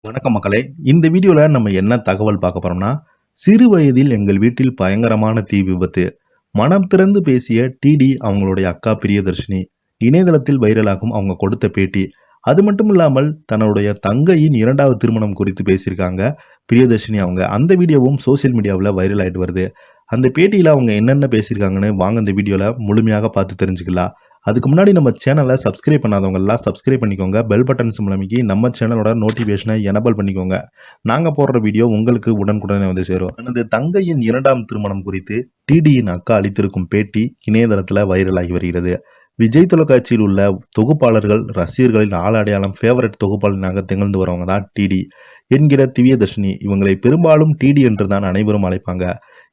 வணக்கம் மக்களே. இந்த வீடியோவில் நம்ம என்ன தகவல் பார்க்க போறோம்னா, சிறு வயதில் எங்கள் வீட்டில் பயங்கரமான தீ விபத்து. மனம் திறந்து பேசிய டிடி அவங்களுடைய அக்கா பிரியதர்ஷினி. இணையதளத்தில் வைரலாகும் அவங்க கொடுத்த பேட்டி. அது மட்டும் இல்லாமல் தன்னுடைய தங்கையின் இரண்டாவது திருமணம் குறித்து பேசியிருக்காங்க பிரியதர்ஷினி அவங்க. அந்த வீடியோவும் சோசியல் மீடியாவில் வைரல் ஆகிட்டு வருது. அந்த பேட்டியில் அவங்க என்னென்ன பேசியிருக்காங்கன்னு வாங்க இந்த வீடியோவில் முழுமையாக பார்த்து தெரிஞ்சுக்கலாம். அதுக்கு முன்னாடி நம்ம சேனலை சப்ஸ்கிரைப் பண்ணாதவங்கெல்லாம் சப்ஸ்கிரைப் பண்ணிக்கோங்க. பெல் பட்டன் சிம்பிள் அமைக்கி நம்ம சேனலோட நோட்டிஃபிகேஷனை எனபிள் பண்ணிக்கோங்க. நாங்கள் போடுற வீடியோ உங்களுக்கு உடனுக்குடனே வந்து சேரும். தனது தங்கையின் இரண்டாம் திருமணம் குறித்து டிடியின் அக்கா அளித்திருக்கும் பேட்டி இணையதளத்தில் வைரலாகி வருகிறது. விஜய் தொலைக்காட்சியில் உள்ள தொகுப்பாளர்கள் ரசிகர்களின் ஆளடையாளம் ஃபேவரட் தொகுப்பாளனாக திகழ்ந்து வரவங்க தான் டிடி என்கிற திவ்யதர்ஷினி. இவங்களை பெரும்பாலும் டிடி என்று தான் அனைவரும் அழைப்பாங்க.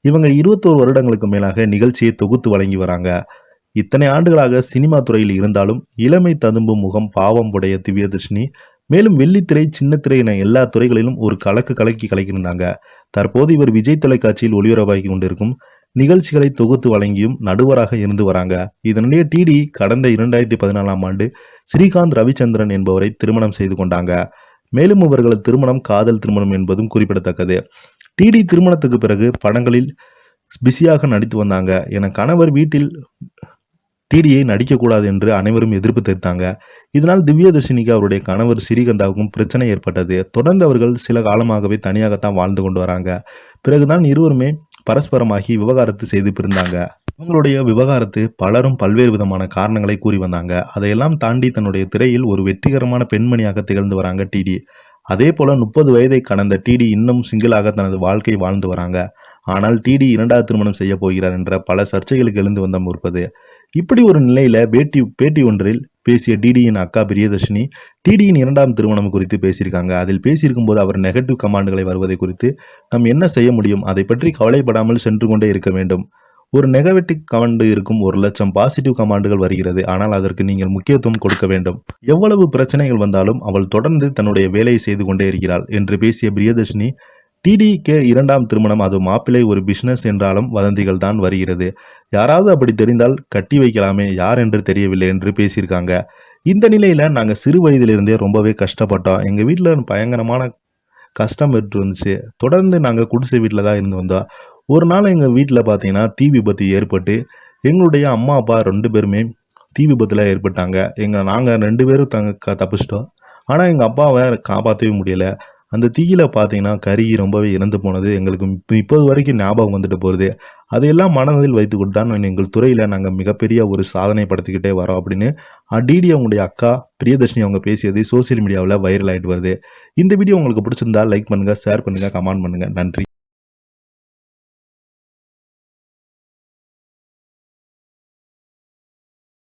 இவங்க 21 வருடங்களுக்கு மேலாக நிகழ்ச்சியை தொகுத்து வழங்கி வராங்க. இத்தனை ஆண்டுகளாக சினிமா துறையில் இருந்தாலும் இளமை ததும்பும் முகம் பாவம் உடைய திவ்யதர்ஷினி மேலும் வெள்ளித்திரை சின்னத்திரை என எல்லா துறைகளிலும் ஒரு கலக்கி கலக்கியிருந்தாங்க. தற்போது இவர் விஜய் தொலைக்காட்சியில் ஒளிபரப்பாகி கொண்டிருக்கும் நிகழ்ச்சிகளை தொகுத்து வழங்கியும் நடுவராக இருந்து வராங்க. இதனிடையே டிடி கடந்த 2014ஆம் ஆண்டு ஸ்ரீகாந்த் ரவிச்சந்திரன் என்பவரை திருமணம் செய்து கொண்டாங்க. மேலும் இவர்களது திருமணம் காதல் திருமணம் என்பதும் குறிப்பிடத்தக்கது. டிடி திருமணத்துக்கு பிறகு படங்களில் பிஸியாக நடித்து வந்தாங்க என கணவர் வீட்டில் டிடியை நடிக்கக்கூடாது என்று அனைவரும் எதிர்ப்பு தெரிவித்தாங்க. இதனால் திவ்யதர்ஷினிக்கு அவருடைய கணவர் ஸ்ரீகந்தாவுக்கும் பிரச்சனை ஏற்பட்டது. தொடர்ந்து அவர்கள் சில காலமாகவே தனியாகத்தான் வாழ்ந்து கொண்டு வராங்க. பிறகுதான் இருவருமே பரஸ்பரமாகி விவகாரத்து செய்து பிரிந்தாங்க. இவங்களுடைய விவகாரத்து பலரும் பல்வேறு விதமான காரணங்களை கூறி வந்தாங்க. அதையெல்லாம் தாண்டி தன்னுடைய திரையில் ஒரு வெற்றிகரமான பெண்மணியாக திகழ்ந்து வராங்க டிடி. அதே போல 30 வயதை கடந்த டிடி இன்னும் சிங்கிளாக தனது வாழ்க்கை வாழ்ந்து வராங்க. ஆனால் டிடி இரண்டாவது திருமணம் செய்ய போகிறார் என்ற பல சர்ச்சைகளுக்கு எழுந்து வந்த முற்பது. இப்படி ஒரு நிலையில பேட்டி ஒன்றில் பேசிய டிடியின் அக்கா பிரியதர்ஷினி டிடியின் இரண்டாம் திருமணம் குறித்து பேசியிருக்காங்க. அதில் பேசியிருக்கும் போது அவர் நெகட்டிவ் கமாண்டுகளை வருவதை குறித்து நாம் என்ன செய்ய முடியும், அதை பற்றி கவலைப்படாமல் சென்று கொண்டே இருக்க வேண்டும். ஒரு நெகட்டிவ் கமாண்டு இருக்கும் 1,00,000 பாசிட்டிவ் கமாண்டுகள் வருகிறது. ஆனால் அதற்கு நீங்கள் முக்கியத்துவம் கொடுக்க வேண்டும். எவ்வளவு பிரச்சனைகள் வந்தாலும் அவள் தொடர்ந்து தன்னுடைய வேலையை செய்து கொண்டே இருக்கிறாள் என்று பேசிய பிரியதர்ஷினி டிடிக்கு இரண்டாம் திருமணம் அது மாப்பிள்ளை ஒரு பிசினஸ் என்றாலும் வதந்திகள் தான் வருகிறது. யாராவது அப்படி தெரிந்தால் கட்டி வைக்கலாமே, யார் என்று தெரியவில்லை என்று பேசியிருக்காங்க. இந்த நிலையில நாங்கள் சிறு வயதிலிருந்தே ரொம்பவே கஷ்டப்பட்டோம். எங்கள் வீட்டில் பயங்கரமான கஷ்டம் பெற்று வந்துச்சு. தொடர்ந்து நாங்கள் குடிசை வீட்டில் தான் இருந்து வந்தோம். ஒரு நாள் எங்கள் வீட்டில் பார்த்தீங்கன்னா தீ விபத்து ஏற்பட்டு எங்களுடைய அம்மா அப்பா 2 பேருமே தீ விபத்தில் ஏற்பட்டாங்க. நாங்கள் 2 பேரும் தப்பிச்சிட்டோம். ஆனால் எங்கள் அப்பாவை காப்பாற்றவே முடியலை. அந்த தீயில பார்த்தீங்கன்னா கருகி ரொம்பவே இறந்து போனது எங்களுக்கு இப்போது வரைக்கும் ஞாபகம் வந்துட்டு போகுது. அதையெல்லாம் மனதில் வைத்துக்கொண்டு தான் எங்கள் துறையில் நாங்கள் மிகப்பெரிய ஒரு சாதனை படுத்திக்கிட்டே வரோம் அப்படின்னு டிடி அவங்களுடைய அக்கா பிரியதர்ஷினி அவங்க பேசியது சோசியல் மீடியாவில் வைரல் ஆகிட்டு வருது. இந்த வீடியோ உங்களுக்கு பிடிச்சிருந்தா லைக் பண்ணுங்கள், ஷேர் பண்ணுங்கள், கமெண்ட் பண்ணுங்கள். நன்றி.